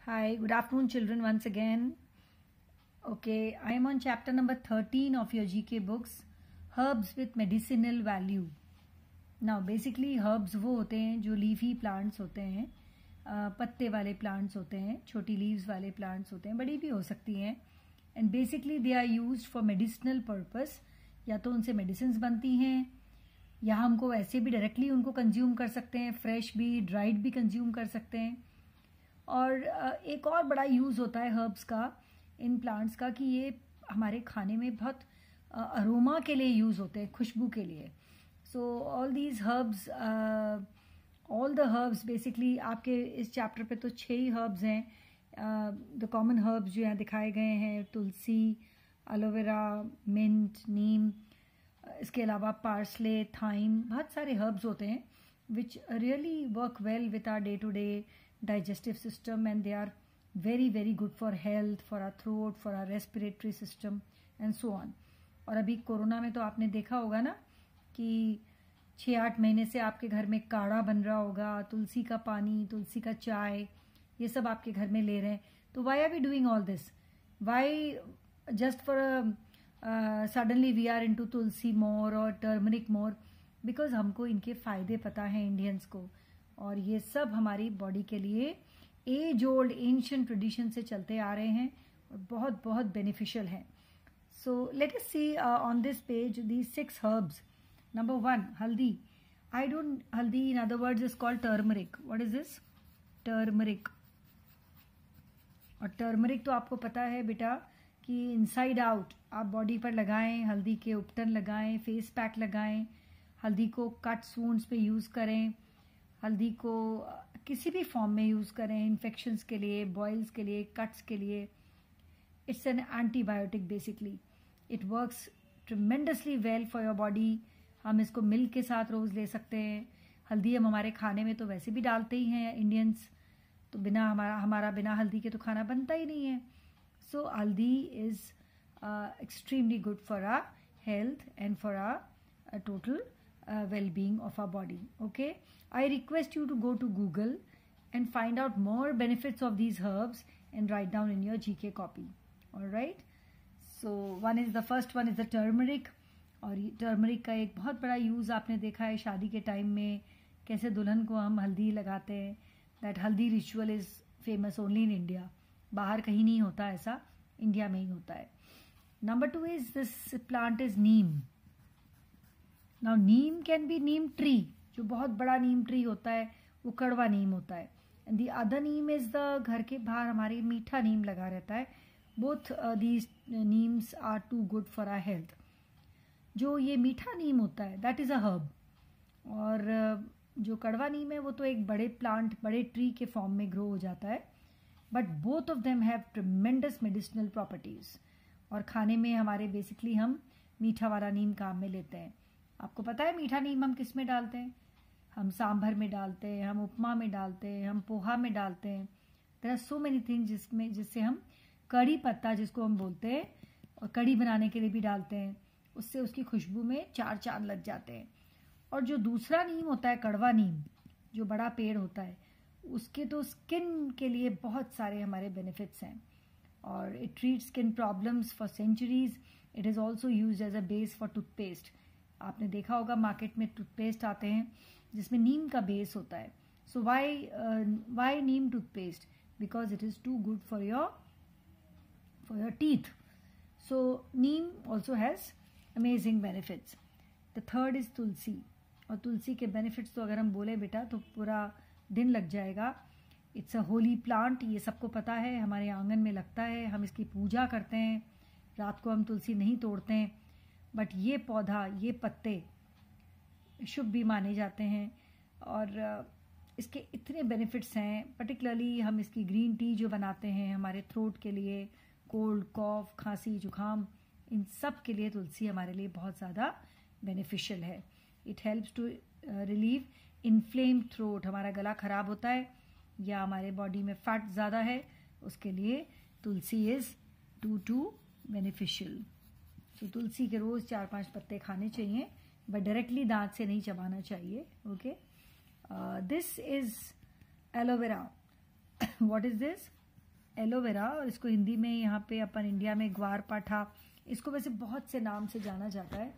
Hi, good afternoon, children, once again. Okay, I am on chapter number 13 of your GK books, Herbs with Medicinal Value. Now, basically, herbs वो होते हैं जो leafy plants होते हैं, पत्ते वाले plants होते हैं, छोटी लीव्स वाले प्लांट्स होते हैं, बड़ी भी हो सकती हैं. And basically they are used for medicinal purpose. या तो उनसे मेडिसिन्स बनती हैं, या हमको ऐसे भी डायरेक्टली उनको कंज्यूम कर सकते हैं, फ्रेश भी, ड्राइड भी कंज्यूम कर सकते हैं. और एक और बड़ा यूज़ होता है हर्ब्स का, इन प्लांट्स का, कि ये हमारे खाने में बहुत अरोमा के लिए यूज़ होते हैं, खुशबू के लिए. So all these herbs, all the herbs basically आपके इस चैप्टर पे तो 6 ही हर्ब्स हैं. द कॉमन हर्ब्स जो यहाँ दिखाए गए हैं, तुलसी, एलोवेरा, मिंट, नीम, इसके अलावा पार्सले, थाइम, बहुत सारे हर्ब्स होते हैं which really work well with our day to day digestive system, and they are very very good for health, for our throat, for our respiratory system and so on. और अभी corona में तो आपने देखा होगा ना कि 6-8 महीने से आपके घर में काढ़ा बन रहा होगा, तुलसी का पानी, तुलसी का चाय, ये सब आपके घर में ले रहे हैं. तो why are we doing all this? Why just for suddenly we are into Tulsi more or turmeric more? Because हमको इनके फायदे पता है इंडियंस को, और ये सब हमारी बॉडी के लिए एज ओल्ड एंशिएंट ट्रेडिशन से चलते आ रहे हैं और बहुत बहुत बेनिफिशियल हैं. So let us see on this page these 6 herbs. Number 1, haldi. Haldi in other words is called turmeric. What is this? Turmeric. और टर्मरिक तो आपको पता है बेटा कि इनसाइड आउट आप बॉडी पर लगाएं, हल्दी के उपटन लगाएं, फेस पैक लगाएं, हल्दी को कट्स वुंड्स पे यूज करें, हल्दी को किसी भी फॉर्म में यूज़ करें, इन्फेक्शंस के लिए, बॉयल्स के लिए, कट्स के लिए. It's an antibiotic basically. It works tremendously well for your body. हम इसको मिल्क के साथ रोज़ ले सकते हैं. हल्दी हम हमारे खाने में तो वैसे भी डालते ही हैं इंडियंस, तो बिना हमारा बिना हल्दी के तो खाना बनता ही नहीं है. So haldi is extremely good for our health and for our total well-being of our body. Okay, I request you to go to Google and find out more benefits of these herbs and write down in your GK copy. All right, so the first one is the turmeric. और turmeric का एक बहुत बड़ा use आपने देखा है शादी के टाइम में, कैसे दुल्हन को हम हल्दी लगाते हैं. दैट हल्दी ritual is famous only in India. बाहर कहीं नहीं होता ऐसा, इंडिया में ही होता है. Number 2 is this plant is Neem. Now Neem can be Neem tree, जो बहुत बड़ा नीम ट्री होता है वो कड़वा नीम होता है. And the other neem is the घर के बाहर हमारे मीठा नीम लगा रहता है. Both these neems are too good for our health. जो ये मीठा नीम होता है दैट इज अ हर्ब, और जो कड़वा नीम है वो तो एक बड़े प्लांट, बड़े ट्री के फॉर्म में ग्रो हो जाता है. But both of them have tremendous medicinal properties. और खाने में हमारे बेसिकली हम मीठा वाला नीम काम में लेते हैं. आपको पता है मीठा नीम हम किस में डालते हैं? हम सांभर में डालते हैं, हम उपमा में डालते हैं, हम पोहा में डालते हैं. There are so many things जिससे हम कड़ी पत्ता जिसको हम बोलते हैं, और कड़ी बनाने के लिए भी डालते हैं. उससे उसकी खुशबू में 4 चांद लग जाते हैं. और जो दूसरा नीम होता है, कड़वा नीम, जो बड़ा पेड़ होता है, उसके तो स्किन के लिए बहुत सारे हमारे बेनिफिट्स हैं. और it treat skin problems for centuries. It is also use as a base for toothpaste. आपने देखा होगा मार्केट में टूथपेस्ट आते हैं जिसमें नीम का बेस होता है. So why neem toothpaste? Because it is too good for your teeth. So neem also has amazing benefits. The third is tulsi. और तुलसी के बेनिफिट्स तो अगर हम बोले बेटा तो पूरा दिन लग जाएगा. इट्स अ होली प्लांट, ये सबको पता है, हमारे आंगन में लगता है, हम इसकी पूजा करते हैं. रात को हम तुलसी नहीं तोड़ते हैं, बट ये पौधा, ये पत्ते शुभ भी माने जाते हैं. और इसके इतने बेनिफिट्स हैं. पर्टिकुलरली हम इसकी ग्रीन टी जो बनाते हैं हमारे थ्रोट के लिए, कोल्ड, कॉफ, खांसी, जुकाम, इन सब के लिए तुलसी हमारे लिए बहुत ज़्यादा बेनिफिशियल है. It helps to relieve inflamed throat. हमारा गला खराब होता है या हमारे बॉडी में फैट ज़्यादा है, उसके लिए तुलसी इज़ टू बेनिफिशियल. तो तुलसी के रोज 4-5 पत्ते खाने चाहिए, बट डायरेक्टली दांत से नहीं चबाना चाहिए. Okay, this is aloe vera. What is this? Aloe vera, और इसको हिंदी में यहाँ पे अपन इंडिया में ग्वार पाठा, इसको वैसे बहुत से नाम से जाना जाता है,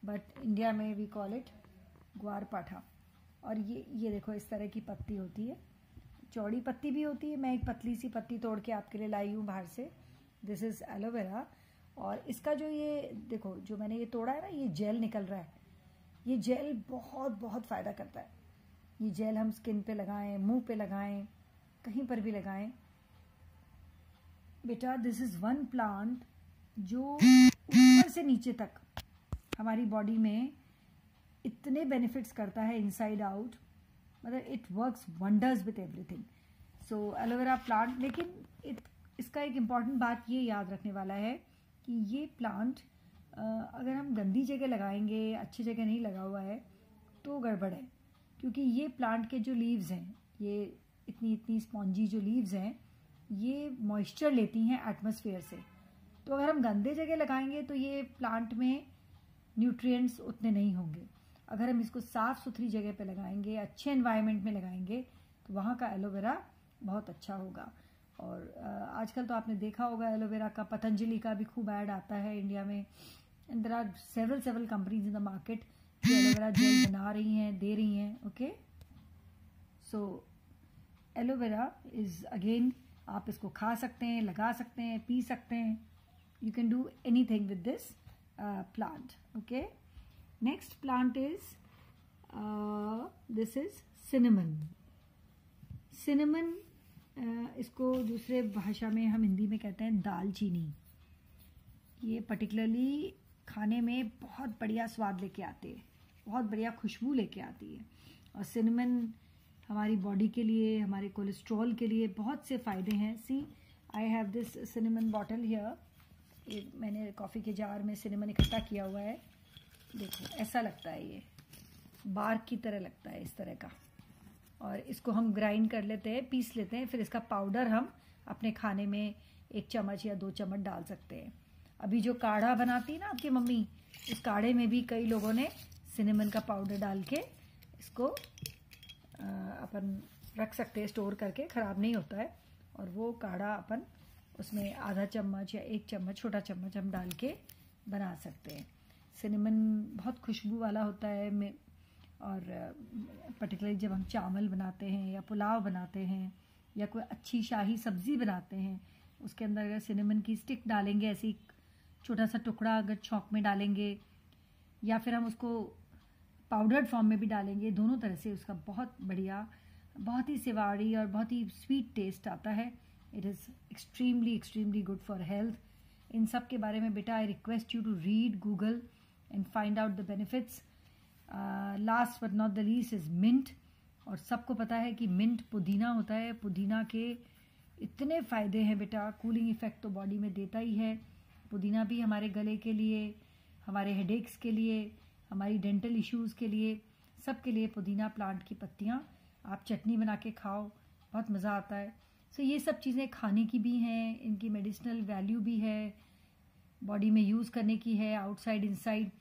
बट इंडिया में वी कॉल इट ग्वार पाठा। और ये देखो इस तरह की पत्ती होती है, चौड़ी पत्ती भी होती है। मैं एक पतली सी पत्ती तोड़ के आपके लिए लाई हूँ बाहर से। This is aloe vera. और इसका जो ये देखो, जो मैंने ये तोड़ा है ना, ये जेल निकल रहा है। ये जेल बहुत बहुत फ़ायदा करता है। ये जेल हम स्किन पे लगाएं, मुंह पे लगाएं, कहीं पर भी लगाएं। बेटा दिस इज़ वन प्लांट जो ऊपर से नीचे तक हमारी बॉडी में इतने बेनिफिट्स करता है, इनसाइड आउट। मतलब it works wonders with everything. So aloe vera plant, लेकिन इसका एक इम्पॉर्टेंट बात ये याद रखने वाला है कि ये प्लांट अगर हम गंदी जगह लगाएंगे, अच्छी जगह नहीं लगा हुआ है, तो गड़बड़ है। क्योंकि ये प्लांट के जो लीव्स हैं, ये इतनी इतनी स्पॉन्जी जो लीव्स हैं, ये मॉइस्चर लेती हैं एटमॉस्फेयर से। तो अगर हम गंदे जगह लगाएंगे तो ये प्लांट में न्यूट्रिएंट्स उतने नहीं होंगे। अगर हम इसको साफ़ सुथरी जगह पे लगाएंगे, अच्छे एनवायरनमेंट में लगाएंगे, तो वहाँ का एलोवेरा बहुत अच्छा होगा। और आजकल तो आपने देखा होगा एलोवेरा का, पतंजलि का भी खूब ऐड आता है इंडिया में। And there are several companies in the market जो एलोवेरा जेल बना रही हैं, दे रही हैं। Okay, so aloe vera is again, आप इसको खा सकते हैं, लगा सकते हैं, पी सकते हैं। You can do anything with this plant. Okay, next plant is this is cinnamon. Cinnamon, इसको दूसरे भाषा में हम हिंदी में कहते हैं दालचीनी। ये पर्टिकुलरली खाने में बहुत बढ़िया स्वाद लेके आती है, बहुत बढ़िया खुशबू लेके आती है। और सिनेमन हमारी बॉडी के लिए, हमारे कोलेस्ट्रॉल के लिए बहुत से फ़ायदे हैं। See, I have this cinnamon bottle here. मैंने कॉफ़ी के जार में सिनेमन इकट्ठा किया हुआ है। देखो ऐसा लगता है, ये बार्क की तरह लगता है, इस तरह का। और इसको हम ग्राइंड कर लेते हैं, पीस लेते हैं, फिर इसका पाउडर हम अपने खाने में 1 चम्मच या 2 चम्मच डाल सकते हैं। अभी जो काढ़ा बनाती है ना आपकी मम्मी, उस काढ़े में भी कई लोगों ने सिनेमन का पाउडर डाल के इसको अपन रख सकते हैं, स्टोर करके, ख़राब नहीं होता है। और वो काढ़ा अपन उसमें आधा चम्मच या 1 चम्मच, छोटा चम्मच हम डाल के बना सकते हैं। सिनेमन बहुत खुशबू वाला होता है। और पर्टिकुलरली जब हम चावल बनाते हैं या पुलाव बनाते हैं या कोई अच्छी शाही सब्ज़ी बनाते हैं, उसके अंदर अगर सिनेमन की स्टिक डालेंगे, ऐसी छोटा सा टुकड़ा अगर चॉक में डालेंगे, या फिर हम उसको पाउडर्ड फॉर्म में भी डालेंगे, दोनों तरह से उसका बहुत बढ़िया, बहुत ही सेवारी और बहुत ही स्वीट टेस्ट आता है। It is extremely extremely good for health. इन सब के बारे में बेटा I request you to read, Google and find out the benefits. Last but not the least is mint. और सबको पता है कि मिंट पुदीना होता है। पुदीना के इतने फ़ायदे हैं बेटा, कूलिंग इफ़ेक्ट तो बॉडी में देता ही है। पुदीना भी हमारे गले के लिए, हमारे हेडेक्स के लिए, हमारी डेंटल इश्यूज़ के लिए, सब के लिए पुदीना प्लांट की पत्तियाँ आप चटनी बना के खाओ, बहुत मज़ा आता है। सो ये सब चीज़ें खाने की भी हैं, इनकी मेडिसिनल वैल्यू भी है, बॉडी में यूज़ करने की है, outside inside.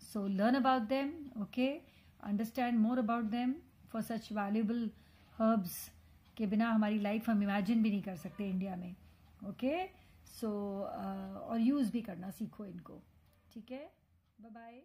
So learn about them, okay, understand more about them. For such valuable herbs के बिना हमारी लाइफ हम इमेजिन भी नहीं कर सकते इंडिया में। ओके, सो और यूज़ भी करना सीखो इनको। ठीक है, बाय बाय।